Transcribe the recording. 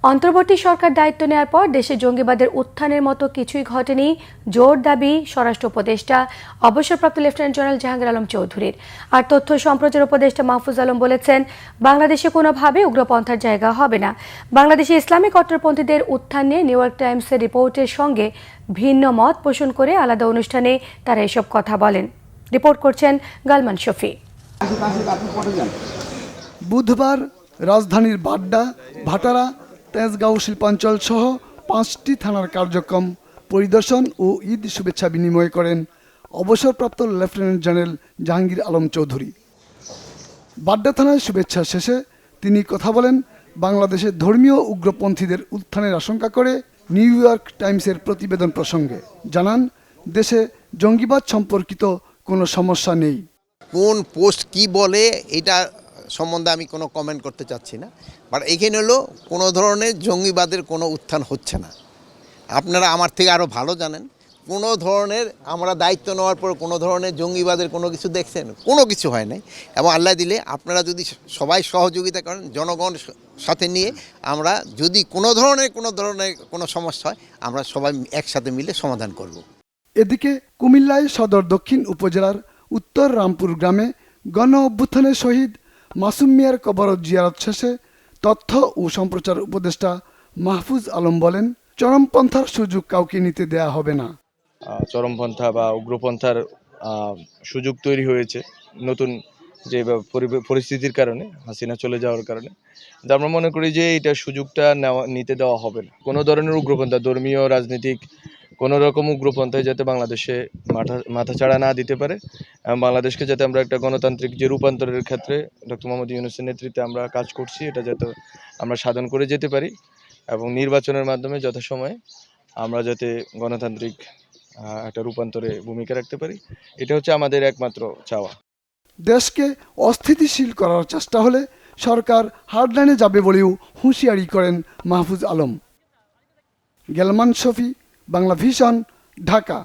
অন্তর্বর্তী সরকার দায়িত্ব নেওয়ার পর দেশে জঙ্গিবাদের উত্থানের মতো কিছুই ঘটেনি, জোর দাবি স্বরাষ্ট্র উপদেষ্টা অবসরপ্রাপ্ত লেফটেন্যান্ট জেনারেল জাহাঙ্গীর আলম চৌধুরীর। আর তথ্য সম্প্রচার উপদেষ্টা মাহফুজ আলম বলেছেন, বাংলাদেশে কোনোভাবে উগ্রপন্থার জায়গা হবে না। বাংলাদেশে ইসলামিক কট্টরপন্থীদের উত্থান নিয়ে নিউ ইয়র্ক টাইমসের রিপোর্টের সঙ্গে ভিন্ন মত পোষণ করে আলাদা অনুষ্ঠানে তারা এসব কথা বলেন। রিপোর্ট করছেন গালমান শফি। বুধবার রাজধানীর বাড্ডা, ভাটারা, তেজগাঁও শিল্পাঞ্চল সহ 5টি থানার কার্যক্রম পরিদর্শন ও ঈদ শুভেচ্ছা বিনিময় করেন অবসরপ্রাপ্ত লেফটেন্যান্ট জেনারেল জাহাঙ্গীর আলম চৌধুরী। বাড্ডা থানায় শুভেচ্ছা শেষে তিনি কথা বলেন বাংলাদেশের ধর্মীয় উগ্রপন্থীদের উত্থানের আশঙ্কা করে নিউ ইয়র্ক টাইমসের প্রতিবেদন প্রসঙ্গে। জানান, দেশে জঙ্গিবাদ সম্পর্কিত কোনো সমস্যা নেই। কোন পোস্ট কি বলে এটা সম্বন্ধে আমি কোনো কমেন্ট করতে চাচ্ছি না, বাট এইখানে হলো কোনো ধরনের জঙ্গিবাদের কোনো উত্থান হচ্ছে না। আপনারা আমার থেকে আরও ভালো জানেন, কোনো ধরনের আমরা দায়িত্ব নেওয়ার পর কোনো ধরনের জঙ্গিবাদের কোনো কিছু দেখছেন? কোনো কিছু হয় নাই। এবং আল্লাহ দিলে আপনারা যদি সবাই সহযোগিতা করেন, জনগণ সাথে নিয়ে আমরা যদি কোনো ধরনের কোনো সমস্যা হয়, আমরা সবাই একসাথে মিলে সমাধান করব। এদিকে কুমিল্লায় সদর দক্ষিণ উপজেলার উত্তর রামপুর গ্রামে গণ অভ্যুত্থানের শহীদ মাসুম মিয়ার কবর জিয়ারত শেষে তথ্য ও সম্প্রচার উপদেষ্টা মাহফুজ আলম বলেন, চরমপন্থার সুযোগ কাউকে নিতে দেয়া হবে না। চরমপন্থা বা উগ্রপন্থার সুযোগ তৈরি হয়েছে নতুন যে পরিস্থিতির কারণে, হাসিনা চলে যাওয়ার কারণে। আমরা মনে করি যে এটা সুযোগটা নিতে দেওয়া হবে না। কোনো ধরনের উগ্রপন্থা, ধর্মীয়, রাজনৈতিক কোনো রকম উগ্রপন্থায় যাতে বাংলাদেশে মাথাচাড়া না দিতে পারে, এবং বাংলাদেশকে যাতে আমরা একটা গণতান্ত্রিক যে রূপান্তরের ক্ষেত্রে ডক্টর মোহাম্মদ ইউনূসের নেতৃত্বে আমরা কাজ করছি, এটা যাতে আমরা সাধন করে যেতে পারি এবং নির্বাচনের মাধ্যমে যথাসময়ে আমরা যাতে গণতান্ত্রিক একটা রূপান্তরে ভূমিকা রাখতে পারি, এটা হচ্ছে আমাদের একমাত্র চাওয়া। দেশকে অস্থিতিশীল করার চেষ্টা হলে সরকার হার্ডলাইনে যাবে বলেও হুঁশিয়ারি করেন মাহফুজ আলম। গালমান শফি, বাংলা ভিশন, ঢাকা।